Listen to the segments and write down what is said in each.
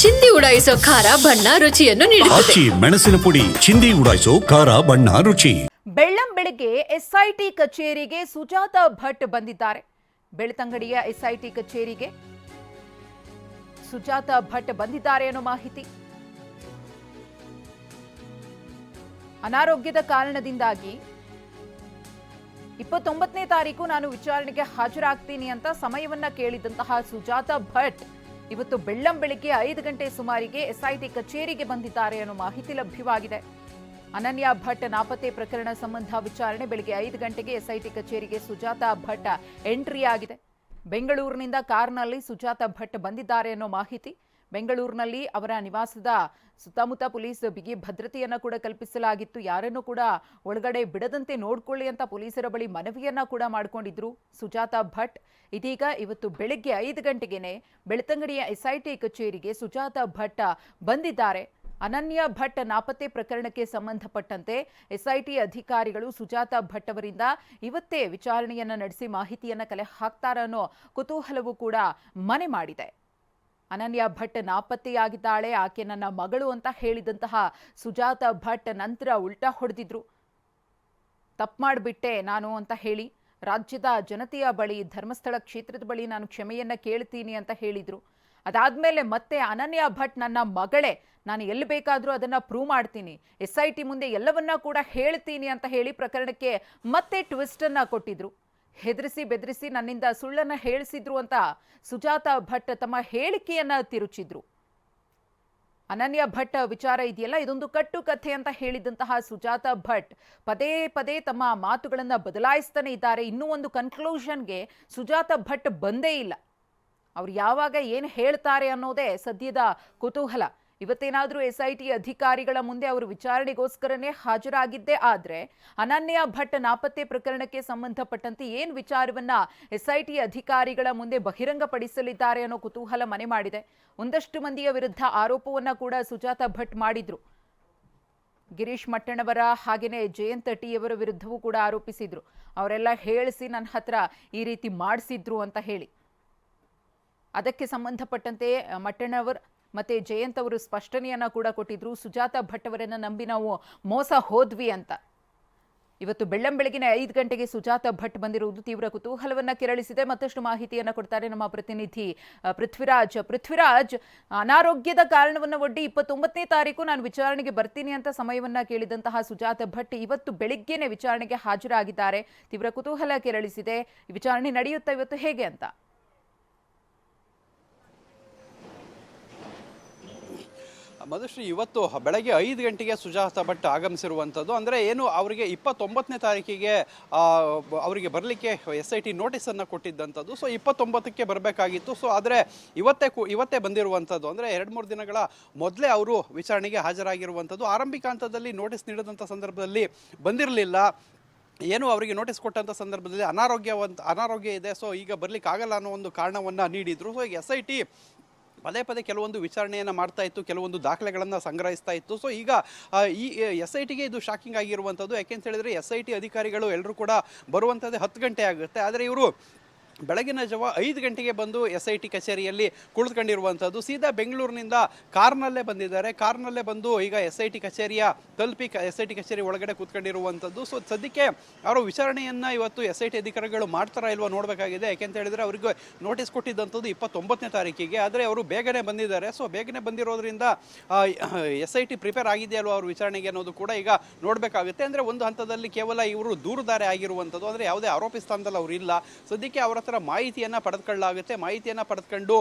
ಚಿಂದಿ ಉಡಾಯಿಸೋ ಖಾರ ಬಣ್ಣ ರುಚಿಯನ್ನು ನೀಡುತ್ತದೆ. ಮೆಣಸಿನ ಪುಡಿ ಚಿಂದಿ ಉಡಾಯಿಸೋ ಖಾರ ಬಣ್ಣ ರುಚಿ. ಬೆಳ್ಳಂ ಬೆಳಗ್ಗೆ ಎಸ್ಐಟಿ ಕಚೇರಿಗೆ ಸುಜಾತ ಭಟ್ ಬಂದಿದ್ದಾರೆ. ಬೆಳ್ತಂಗಡಿಯ ಎಸ್ಐಟಿ ಕಚೇರಿಗೆ ಸುಜಾತ ಭಟ್ ಬಂದಿದ್ದಾರೆ ಅನ್ನೋ ಮಾಹಿತಿ. ಅನಾರೋಗ್ಯದ ಕಾರಣದಿಂದಾಗಿ 29ನೇ ತಾರೀಕು ನಾನು ವಿಚಾರಣೆಗೆ ಹಾಜರಾಗ್ತೀನಿ ಅಂತ ಸಮಯವನ್ನ ಕೇಳಿದಂತಹ ಸುಜಾತ ಭಟ್ ಇವತ್ತು ಬೆಳ್ಳಂ ಬೆಳಿಗ್ಗೆ 5 ಗಂಟೆ ಸುಮಾರಿಗೆ ಎಸ್ಐಟಿ ಕಚೇರಿಗೆ ಬಂದಿದ್ದಾರೆ ಅನ್ನೋ ಮಾಹಿತಿ ಲಭ್ಯವಾಗಿದೆ. ಅನನ್ಯ ಭಟ್ ನಾಪತ್ತೆ ಪ್ರಕರಣ ಸಂಬಂಧ ವಿಚಾರಣೆ ಬೆಳಗ್ಗೆ 5 ಗಂಟೆಗೆ ಎಸ್ಐಟಿ ಕಚೇರಿಗೆ ಸುಜಾತ ಭಟ್ ಎಂಟ್ರಿ ಆಗಿದೆ. ಬೆಂಗಳೂರಿನಿಂದ ಕಾರ್ನಲ್ಲಿ ಸುಜಾತ ಭಟ್ ಬಂದಿದ್ದಾರೆ ಅನ್ನೋ ಮಾಹಿತಿ. ಬೆಂಗಳೂರಿನಲ್ಲಿ ಅವರ ನಿವಾಸದ ಸುತ್ತಮುತ್ತ ಪೊಲೀಸ್ ಬಿಗಿ ಭದ್ರತೆಯನ್ನ ಕೂಡ ಕಲ್ಪಿಸಲಾಗಿತ್ತು. ಯಾರನ್ನೂ ಕೂಡ ಒಳಗಡೆ ಬಿಡದಂತೆ ನೋಡ್ಕೊಳ್ಳಿ ಅಂತ ಪೊಲೀಸರ ಬಳಿ ಮನವಿಯನ್ನ ಕೂಡ ಮಾಡಿಕೊಂಡಿದ್ರು ಸುಜಾತ ಭಟ್. ಇದೀಗ ಇವತ್ತು ಬೆಳಗ್ಗೆ 5 ಗಂಟೆಗೆನೆ ಬೆಳ್ತಂಗಡಿಯ ಎಸ್ಐಟಿ ಕಚೇರಿಗೆ ಸುಜಾತ ಭಟ್ ಬಂದಿದ್ದಾರೆ. ಅನನ್ಯ ಭಟ್ ನಾಪತ್ತೆ ಪ್ರಕರಣಕ್ಕೆ ಸಂಬಂಧಪಟ್ಟಂತೆ ಎಸ್ಐಟಿ ಅಧಿಕಾರಿಗಳು ಸುಜಾತ ಭಟ್ ಅವರಿಂದ ಇವತ್ತೇ ವಿಚಾರಣೆಯನ್ನ ನಡೆಸಿ ಮಾಹಿತಿಯನ್ನ ಕಲೆ ಹಾಕ್ತಾರ ಅನ್ನೋ ಕುತೂಹಲವೂ ಕೂಡ ಮನೆ ಮಾಡಿದೆ. ಅನನ್ಯ ಭಟ್ ನಾಪತ್ತೆಯಾಗಿದ್ದಾಳೆ, ಆಕೆ ನನ್ನ ಮಗಳು ಅಂತ ಹೇಳಿದಂತಹ ಸುಜಾತ ಭಟ್ ನಂತರ ಉಲ್ಟಾ ಹೊಡೆದಿದ್ರು. ತಪ್ಪು ಮಾಡಿಬಿಟ್ಟೆ ನಾನು ಅಂತ ಹೇಳಿ ರಾಜ್ಯದ ಜನತೆಯ ಬಳಿ, ಧರ್ಮಸ್ಥಳ ಕ್ಷೇತ್ರದ ಬಳಿ ನಾನು ಕ್ಷಮೆಯನ್ನ ಕೇಳ್ತೀನಿ ಅಂತ ಹೇಳಿದ್ರು. ಅದಾದ್ಮೇಲೆ ಮತ್ತೆ ಅನನ್ಯ ಭಟ್ ನನ್ನ ಮಗಳೇ, ನಾನು ಎಲ್ಲಿ ಬೇಕಾದರೂ ಅದನ್ನ ಪ್ರೂವ್ ಮಾಡ್ತೀನಿ, ಎಸ್ಐಟಿ ಮುಂದೆ ಎಲ್ಲವನ್ನ ಕೂಡ ಹೇಳ್ತೀನಿ ಅಂತ ಹೇಳಿ ಪ್ರಕರಣಕ್ಕೆ ಮತ್ತೆ ಟ್ವಿಸ್ಟ್ ಅನ್ನ ಕೊಟ್ಟಿದ್ರು. ಹೆದರಿಸಿ ಬೆದರಿಸಿ ನನ್ನಿಂದ ಸುಳ್ಳನ್ನ ಹೇಳಿಸಿದ್ರು ಅಂತ ಸುಜಾತ ಭಟ್ ತಮ್ಮ ಹೇಳಿಕೆಯನ್ನ ತಿರುಚಿದ್ರು. ಅನನ್ಯ ಭಟ್ ವಿಚಾರ ಇದೆಯಲ್ಲ, ಇದೊಂದು ಕಟ್ಟು ಕಥೆ ಅಂತ ಹೇಳಿದಂತಹ ಸುಜಾತ ಭಟ್ ಪದೇ ಪದೇ ತಮ್ಮ ಮಾತುಗಳನ್ನ ಬದಲಾಯಿಸ್ತಾನೆ ಇದ್ದಾರೆ. ಇನ್ನೂ ಒಂದು ಕನ್ಕ್ಲೂಷನ್ಗೆ ಸುಜಾತ ಭಟ್ ಬಂದೇ ಇಲ್ಲ. ಅವ್ರು ಯಾವಾಗ ಏನು ಹೇಳ್ತಾರೆ ಅನ್ನೋದೇ ಸದ್ಯದ ಕುತೂಹಲ. ಇವತ್ತೇನಾದರೂ ಎಸ್ಐಟಿ ಅಧಿಕಾರಿಗಳ ಮುಂದೆ ಅವರು ವಿಚಾರಣೆಗೋಸ್ಕರನೇ ಹಾಜರಾಗಿದ್ದೇ ಆದ್ರೆ ಅನನ್ಯ ಭಟ್ ನಾಪತ್ತೆ ಪ್ರಕರಣಕ್ಕೆ ಸಂಬಂಧಪಟ್ಟಂತೆ ಏನು ವಿಚಾರವನ್ನ ಎಸ್ಐಟಿ ಅಧಿಕಾರಿಗಳ ಮುಂದೆ ಬಹಿರಂಗಪಡಿಸಲಿದ್ದಾರೆ ಅನ್ನೋ ಕುತೂಹಲ ಮನೆ ಮಾಡಿದೆ. ಒಂದಷ್ಟು ಮಂದಿಯ ವಿರುದ್ಧ ಆರೋಪವನ್ನ ಕೂಡ ಸುಜಾತ ಭಟ್ ಮಾಡಿದ್ರು. ಗಿರೀಶ್ ಮಟ್ಟಣ್ಣವರ ಹಾಗೇನೆ ಜಯಂತ್ ಟಿ ಅವರ ವಿರುದ್ಧವೂ ಕೂಡ ಆರೋಪಿಸಿದ್ರು. ಅವರೆಲ್ಲ ಹೇಳಿಸಿ ನನ್ನ ಹತ್ರ ಈ ರೀತಿ ಮಾಡಿಸಿದ್ರು ಅಂತ ಹೇಳಿ. ಅದಕ್ಕೆ ಸಂಬಂಧಪಟ್ಟಂತೆ ಮಟ್ಟಣ್ಣವರ್ ಮತ್ತೆ ಜಯಂತ್ ಅವರು ಸ್ಪಷ್ಟನೆಯನ್ನ ಕೂಡ ಕೊಟ್ಟಿದ್ರು. ಸುಜಾತ ಭಟ್ ಅವರನ್ನ ನಂಬಿ ನಾವು ಮೋಸ ಹೋದ್ವಿ ಅಂತ. ಇವತ್ತು ಬೆಳ್ಳಂ ಬೆಳಗಿನ 5 ಗಂಟೆಗೆ ಸುಜಾತ ಭಟ್ ಬಂದಿರುವುದು ತೀವ್ರ ಕುತೂಹಲವನ್ನ ಕೆರಳಿಸಿದೆ. ಮತ್ತಷ್ಟು ಮಾಹಿತಿಯನ್ನ ಕೊಡ್ತಾರೆ ನಮ್ಮ ಪ್ರತಿನಿಧಿ ಪೃಥ್ವಿರಾಜ್. ಅನಾರೋಗ್ಯದ ಕಾರಣವನ್ನ ಒಡ್ಡಿ 29ನೇ ತಾರೀಕು ನಾನು ವಿಚಾರಣೆಗೆ ಬರ್ತೀನಿ ಅಂತ ಸಮಯವನ್ನ ಕೇಳಿದಂತಹ ಸುಜಾತ ಭಟ್ ಇವತ್ತು ಬೆಳಿಗ್ಗೆನೆ ವಿಚಾರಣೆಗೆ ಹಾಜರಾಗಿದ್ದಾರೆ. ತೀವ್ರ ಕುತೂಹಲ ಕೆರಳಿಸಿದೆ. ವಿಚಾರಣೆ ನಡೆಯುತ್ತಾ ಇವತ್ತು ಹೇಗೆ ಅಂತ? ಮಧುಶ್ರೀ, ಇವತ್ತು ಬೆಳಗ್ಗೆ 5 ಗಂಟೆಗೆ ಸುಜಾತ ಭಟ್ ಆಗಮಿಸಿರುವಂಥದ್ದು. ಅಂದರೆ ಏನು, ಅವರಿಗೆ 29ನೇ ತಾರೀಕಿಗೆ ಅವರಿಗೆ ಬರಲಿಕ್ಕೆ SIT ನೋಟಿಸನ್ನು ಕೊಟ್ಟಿದ್ದಂಥದ್ದು. ಸೊ 29ಕ್ಕೆ ಬರಬೇಕಾಗಿತ್ತು. ಸೊ ಆದರೆ ಇವತ್ತೇ ಬಂದಿರುವಂಥದ್ದು. ಅಂದರೆ 2-3 ದಿನಗಳ ಮೊದಲೇ ಅವರು ವಿಚಾರಣೆಗೆ ಹಾಜರಾಗಿರುವಂಥದ್ದು. ಆರಂಭಿಕ ಹಂತದಲ್ಲಿ ನೋಟಿಸ್ ನೀಡಿದಂಥ ಸಂದರ್ಭದಲ್ಲಿ ಬಂದಿರಲಿಲ್ಲ. ಏನು ಅವರಿಗೆ ನೋಟಿಸ್ ಕೊಟ್ಟಂಥ ಸಂದರ್ಭದಲ್ಲಿ ಅನಾರೋಗ್ಯ ಇದೆ, ಸೊ ಈಗ ಬರಲಿಕ್ಕೆ ಆಗಲ್ಲ ಅನ್ನೋ ಒಂದು ಕಾರಣವನ್ನು ನೀಡಿದರು. ಸೊ ಈಗ SIT ಪದೇ ಪದೇ ಕೆಲವೊಂದು ವಿಚಾರಣೆಯನ್ನು ಮಾಡ್ತಾ ಇತ್ತು, ಕೆಲವೊಂದು ದಾಖಲೆಗಳನ್ನು ಸಂಗ್ರಹಿಸ್ತಾ ಇತ್ತು. ಸೊ ಈಗ ಈ SITಗೆ ಇದು ಶಾಕಿಂಗ್ ಆಗಿರುವಂಥದ್ದು. ಯಾಕೆಂತ ಹೇಳಿದರೆ SIT ಅಧಿಕಾರಿಗಳು ಎಲ್ಲರೂ ಕೂಡ ಬರುವಂಥದ್ದೇ 10 ಗಂಟೆ ಆಗುತ್ತೆ. ಆದರೆ ಇವರು ಬೆಳಗಿನ ಜಾವ 5 ಗಂಟೆಗೆ ಬಂದು SIT ಕಚೇರಿಯಲ್ಲಿ ಕುಳಿತುಕೊಂಡಿರುವಂಥದ್ದು. ಸೀದಾ ಬೆಂಗಳೂರಿನಿಂದ ಕಾರ್ನಲ್ಲೇ ಬಂದಿದ್ದಾರೆ. ಕಾರ್ನಲ್ಲೇ ಬಂದು ಈಗ SIT ಕಚೇರಿಯ ತಲುಪಿ SIT ಕಚೇರಿ ಒಳಗಡೆ ಕೂತ್ಕೊಂಡಿರುವಂಥದ್ದು. ಸೊ ಸದ್ಯಕ್ಕೆ ಅವರ ವಿಚಾರಣೆಯನ್ನು ಇವತ್ತು SIT ಅಧಿಕಾರಿಗಳು ಮಾಡ್ತಾರಾ ಇಲ್ವಾ ನೋಡಬೇಕಾಗಿದೆ. ಯಾಕೆಂತ ಹೇಳಿದರೆ ಅವರಿಗೆ ನೋಟಿಸ್ ಕೊಟ್ಟಿದ್ದಂಥದ್ದು 29ನೇ ತಾರೀಕಿಗೆ. ಆದರೆ ಅವರು ಬೇಗನೆ ಬಂದಿದ್ದಾರೆ. ಸೊ ಬೇಗನೆ ಬಂದಿರೋದ್ರಿಂದ SIT ಪ್ರಿಪೇರ್ ಆಗಿದೆಯಲ್ವ ಅವ್ರ ವಿಚಾರಣೆಗೆ ಅನ್ನೋದು ಕೂಡ ಈಗ ನೋಡಬೇಕಾಗುತ್ತೆ. ಅಂದರೆ ಒಂದು ಹಂತದಲ್ಲಿ ಕೇವಲ ಇವರು ದೂರುದಾರೆ ಆಗಿರುವಂಥದ್ದು, ಅಂದರೆ ಯಾವುದೇ ಆರೋಪಿ ಸ್ಥಾನದಲ್ಲಿ ಅವರು ಇಲ್ಲ. ಸದ್ಯಕ್ಕೆ ಅವರ ಹತ್ರ ಮಾಹಿತಿಯನ್ನು ಪಡೆದುಕೊಳ್ಳಲಾಗುತ್ತೆ. ಮಾಹಿತಿಯನ್ನು ಪಡೆದುಕೊಂಡು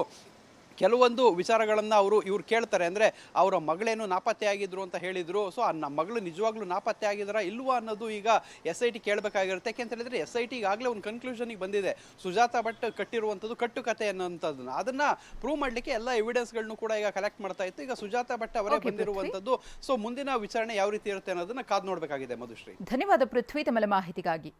ಕೆಲವೊಂದು ವಿಚಾರಗಳನ್ನು ಇವ್ರು ಕೇಳ್ತಾರೆ. ಅಂದರೆ ಅವರ ಮಗಳೇನು ನಾಪತ್ತೆ ಆಗಿದ್ರು ಅಂತ ಹೇಳಿದರು. ಸೊ ಆ ಮಗಳು ನಿಜವಾಗ್ಲೂ ನಾಪತ್ತೆ ಆಗಿದ್ದಾರಾ ಇಲ್ವಾ ಅನ್ನೋದು ಈಗ SIT ಕೇಳಬೇಕಾಗಿರುತ್ತೆ. ಯಾಕೆಂತ ಹೇಳಿದರೆ SIT ಈಗಾಗಲೇ ಒಂದು ಕನ್ಕ್ಲೂಷನ್ಗೆ ಬಂದಿದೆ. ಸುಜಾತ ಭಟ್ ಕಟ್ಟಿರುವಂಥದ್ದು ಕಟ್ಟುಕತೆ ಅನ್ನೋಂಥದ್ದನ್ನು ಅದನ್ನು ಪ್ರೂವ್ ಮಾಡಲಿಕ್ಕೆ ಎಲ್ಲ ಎವಿಡೆನ್ಸ್ಗಳನ್ನು ಕೂಡ ಈಗ ಕಲೆಕ್ಟ್ ಮಾಡ್ತಾ ಇತ್ತು. ಈಗ ಸುಜಾತ ಭಟ್ ಅವರೇ ಬಂದಿರುವಂಥದ್ದು. ಸೊ ಮುಂದಿನ ವಿಚಾರಣೆ ಯಾವ ರೀತಿ ಇರುತ್ತೆ ಅನ್ನೋದನ್ನ ಕಾದು ನೋಡಬೇಕಾಗಿದೆ. ಮಧುಶ್ರೀ, ಧನ್ಯವಾದ ಪೃಥ್ವಿ ತಮ್ಮ ಮಾಹಿತಿಗಾಗಿ.